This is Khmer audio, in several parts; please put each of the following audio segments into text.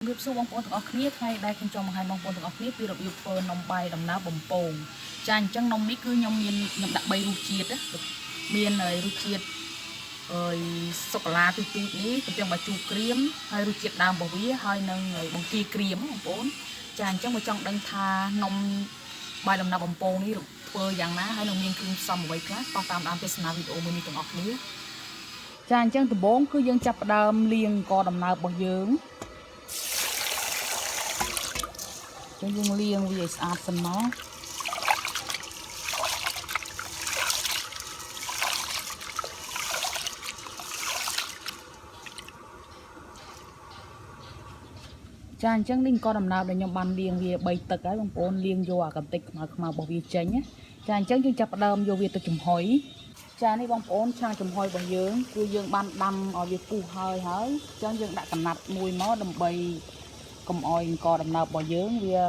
រៀបសួរបងប្អូនទាំងអស់គ្នាថ្ងៃដែលខ្ញុំចង់បង្ហាញបងប្អូនទាំងអស់គ្នាពីរបៀបធ្វើនំបាយដំណើបបំពងចាអញ្ចឹងនំនេះគឺខ្ញុំដាក់3រសជាតិមានរសជាតិសូកូឡាទូចនេះកំពុងបាជូរក្រៀមហើយរសជាតិដើមរបស់វាហើយនឹងបង្គាក្រៀមបងប្អូនចាអញ្ចឹងមកចង់ដឹងថានំបាយដំណើបបំពងនេះធ្វើយ៉ាងណាហើយនឹងមានគ្រឿងផ្សំអ្វីខ្លះតោះតាមដានទស្សនាវីដេអូមួយនេះទាំងអស់គ្នាចាអញ្ចឹងដំបូងគឺយើងចាប់ផ្ដើមលាងកដំណើបរបស់យើងយើងលាងវាឲ្យស្អាតសិនមកចាអញ្ចឹងនេះកដំណើបដែលខ្ញុំបានលាងវា3ទឹកហើយបងប្អូនលាងយកអាកន្តិចខ្មៅរបស់វាចេញណាចាអញ្ចឹងយើងចាប់ផ្ដើមយកវាទៅចំហុយចានេះបងប្អូនឆាចំហុយរបស់យើងគឺយើងបានដាំឲ្យវាពុះហើយអញ្ចឹងយើងដាក់កណាត់មួយមកដើម្បីកុំឲ្យកដំណើបរបស់យើងវា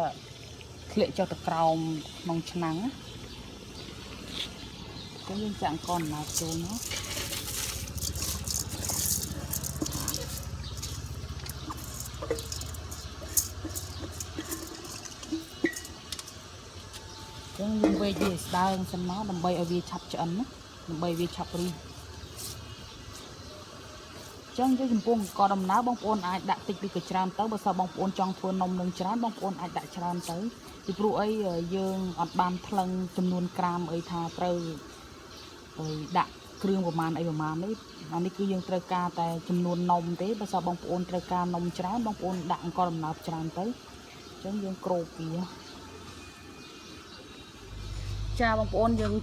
ធ្លាក់ចុះទៅក្រោមក្នុងឆ្នាំងណាយើងចាក់កដំណើបចូលមកយើងវេចវាស្ដើងសិនមកដើម្បីឲ្យវាឆាប់ឆ្អិនណាដើម្បីវាឆាប់រីកចឹងយើងចំពោះកដំណើបបងប្អូនអាចដាក់តិចឬក៏ច្រើនទៅបើសិនបងប្អូនចង់ធ្វើនំនឹងច្រើនបងប្អូនអាចដាក់ច្រើនទៅពីព្រោះអីយើងអត់បានថ្លឹងចំនួនក្រាមអីថាត្រូវដាក់គ្រឿងប្រមាណអីប្រមាណនេះអានេះគឺយើងត្រូវការតែចំនួននំទេបើសិនបងប្អូនត្រូវការនំច្រើនបងប្អូនដាក់កដំណើបច្រើនទៅអញ្ចឹងយើងគ្របវាចាបងប្អូនយើង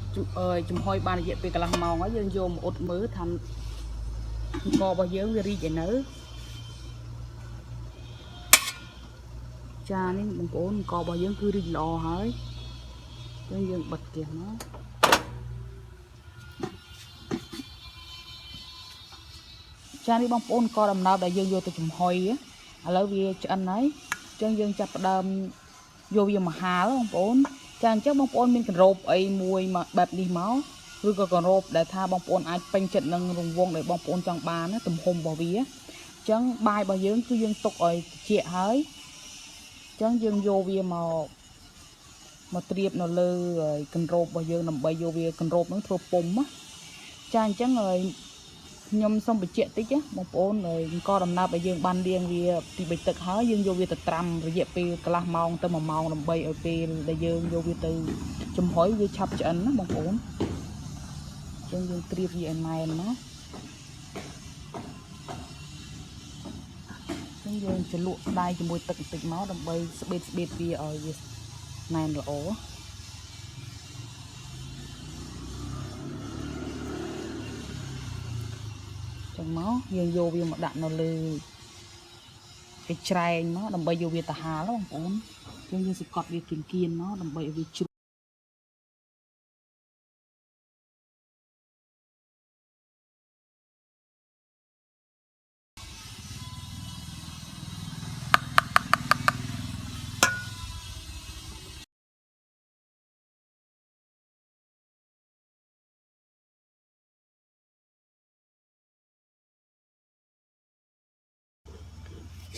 ចំហុយបានរយៈពេលកន្លះម៉ោងហើយយើងយកមកអ៊ុតមើលថាករបស់យើងវារីកឯនៅចានេះបងប្អូនករបស់យើងគឺរីកល្អហើយអញ្ចឹងយើងបិទទៀសមកចានេះបងប្អូនកដំណើបដែលយើងយកទៅចំហុយឥឡូវវាឆ្អិនហើយអញ្ចឹងយើងចាប់ផ្ដើមយកវាមកហាលបងប្អូនចាអញ្ចឹងបងប្អូនមានកញ្រោបអីមួយបែបនេះមកឬក៏កញ្រោបដែលថាបងប្អូនអាចពេញចិត្តនឹងរង្វង់ដែលបងប្អូនចង់បានណាទំហំរបស់វាអញ្ចឹងបាយរបស់យើងគឺយើងទុកឲ្យត្រជាក់ហើយអញ្ចឹងយើងយកវាមកត្រៀបនៅលើកញ្រោបរបស់យើងដើម្បីយកវាកញ្រោបនឹងធ្វើពុំណាចាអញ្ចឹងខ្ញុំសូមបញ្ជាក់តិចណាបងប្អូនកដំណើបដែលយើងបានលាងវាទី3ទឹកហើយយើងយកវាទៅត្រាំរយៈពេលកន្លះម៉ោងទៅ1ម៉ោងដើម្បីឲ្យពេលដែលយើងយកវាទៅចំហុយវាឆាប់ឆ្អិនណាបងប្អូនអញ្ចឹងយើងត្រៀបវាឲ្យណែនណាអញ្ចឹងយើងជ្រលក់ដៃជាមួយទឹកបន្តិចមកដើម្បីស្បេតវាឲ្យវាណែនល្អចឹងមកយើងយកវាមកដាក់នៅលើកញ្ច្រែងមកដើម្បីយកវាទៅហាលបងប្អូនចឹងយើងសកត់វាគៀនមកដើម្បីឲ្យវាជ្រុះ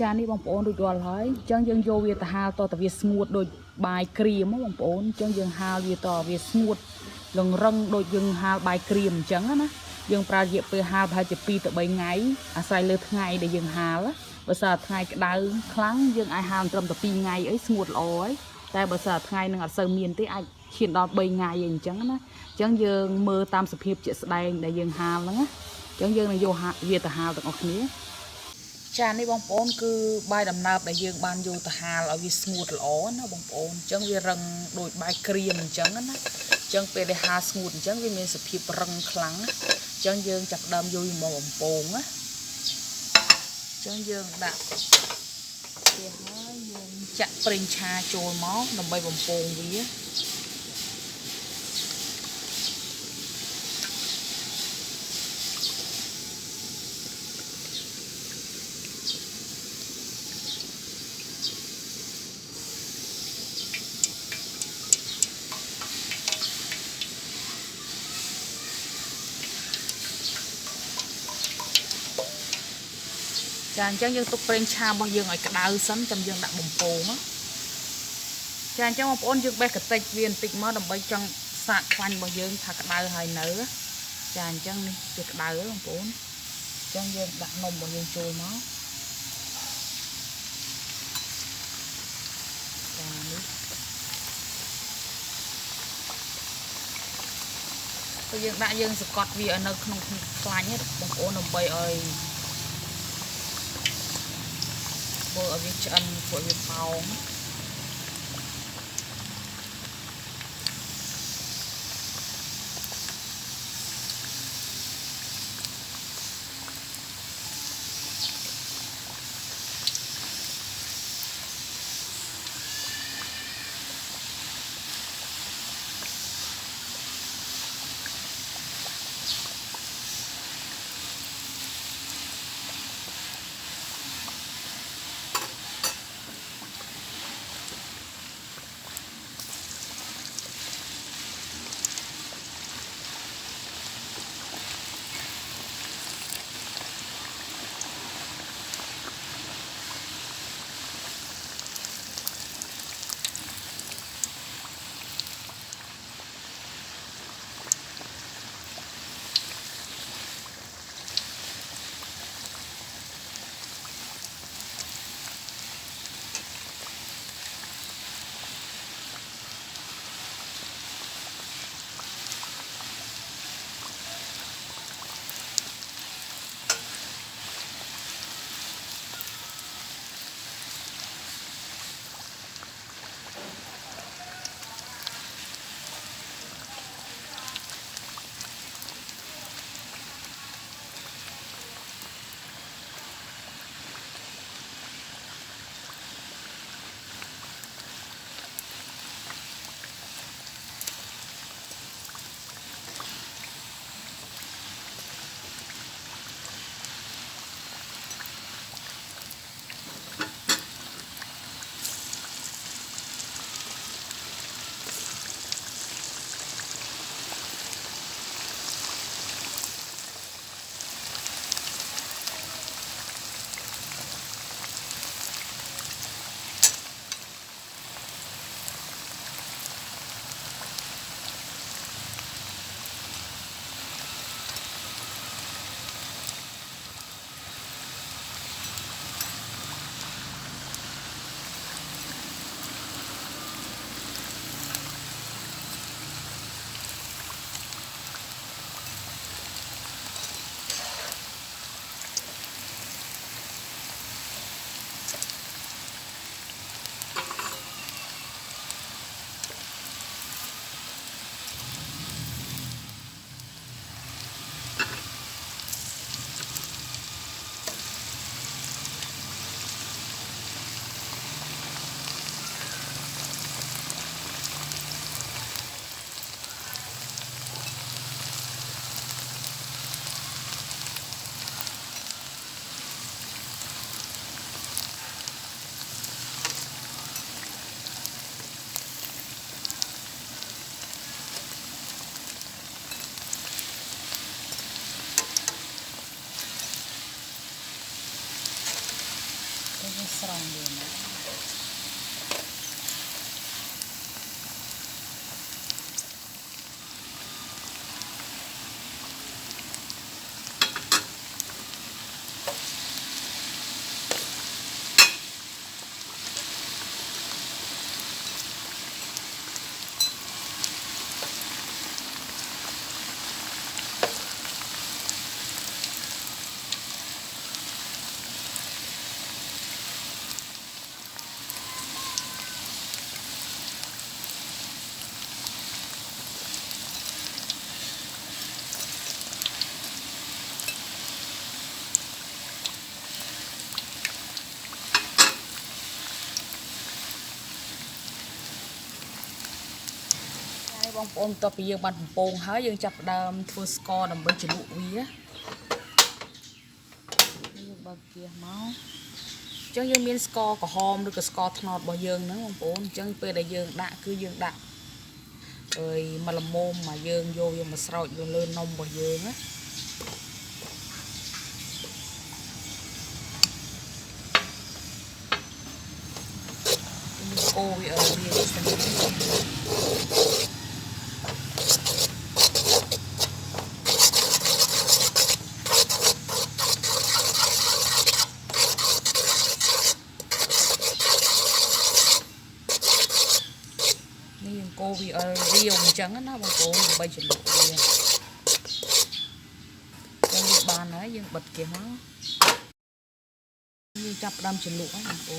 ចានេះបងប្អូនរួចរាល់ហើយអញ្ចឹងយើងយកវាទៅហាលតទៅវាស្ងួតដូចបាយក្រៀមបងប្អូនអញ្ចឹងយើងហាលវាតវាស្ងួតរឹងដូចយើងហាលបាយក្រៀមអញ្ចឹងណាយើងប្រើរយៈពេលហាលប្រហែលជា2ទៅ3ថ្ងៃអាស្រ័យលើថ្ងៃដែលយើងហាលបើសិនថ្ងៃក្តៅខ្លាំងយើងអាចហាលត្រឹមតែ2ថ្ងៃអីស្ងួតល្អហើយតែបើសិនថ្ងៃនឹងអត់សូវមានទេអាចឈានដល់3ថ្ងៃអីអញ្ចឹងណាអញ្ចឹងយើងមើលតាមសភាពជាក់ស្ដែងដែលយើងហាលហ្នឹងណាអញ្ចឹងយើងនឹងយកវាទៅហាលទាំងអស់គ្នាចានេះបងប្អូនគឺបាយដំណើបដែលយើងបានយកទៅហាលឲ្យវាស្ងួតល្អណាបងប្អូនអញ្ចឹងវារឹងដូចបាយក្រៀមអញ្ចឹងណាអញ្ចឹងពេលដែលហាលស្ងួតអញ្ចឹងវាមានសភាពរឹងខ្លាំងណាអញ្ចឹងយើងចាប់ផ្ដើមយកវាមកបំពងណាអញ្ចឹងយើងដាក់វាហើយយើងចាក់ប្រេងឆាចូលមកដើម្បីបំពងវា ចាអញ្ចឹងយើងទុកប្រេងឆារបស់យើងឲ្យក្តៅសិនចាំយើងដាក់បំពងចាអញ្ចឹងបងប្អូនយើងបេះកតិចវាបន្តិចមកដើម្បីចង់សាកខ្លាញ់របស់យើងថាក្តៅហើយនៅចាអញ្ចឹងនេះវាក្តៅបងប្អូនអញ្ចឹងយើងដាក់នំរបស់យើងចូលមកចានេះពេលយើងដាក់យើងសកត់វាឲ្យនៅក្នុងខ្លាញ់បងប្អូនដើម្បីឲ្យធ្វើឲ្យវាឆ្អិនធ្វើឲ្យវាប៉ោងស្រង់វាមកបងប្អូនបន្ទាប់ពីយើងបានបំពងហើយយើងចាប់ផ្ដើមធ្វើស្ករដើម្បីជ្រលក់វាយើងបើកគាសមកអញ្ចឹងយើងមានស្ករក្រហមឬក៏ស្ករត្នោតរបស់យើងហ្នឹងបងប្អូនអញ្ចឹងពេលដែលយើងដាក់គឺយើងដាក់អើយមកល្មមមកយើងយកវាមកស្រោចលើនំរបស់យើងណា cô vì ở vì sân cô vì ở riêu trắng nó bằng cô bây giờ lộ về con địa bàn đấy nhưng bật kia nó như chập đâm chân lụa bằng cô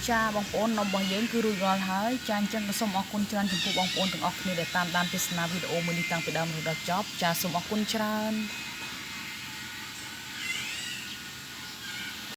cha bong ôn nông bong dưỡng cứ rùi roi hái chan chân sôm ọc quân tràn chụp bong ôn từng ọc này để tam tam tisna video mình đi tăng từ đam rồi đặt job cha sôm ọc quân tràn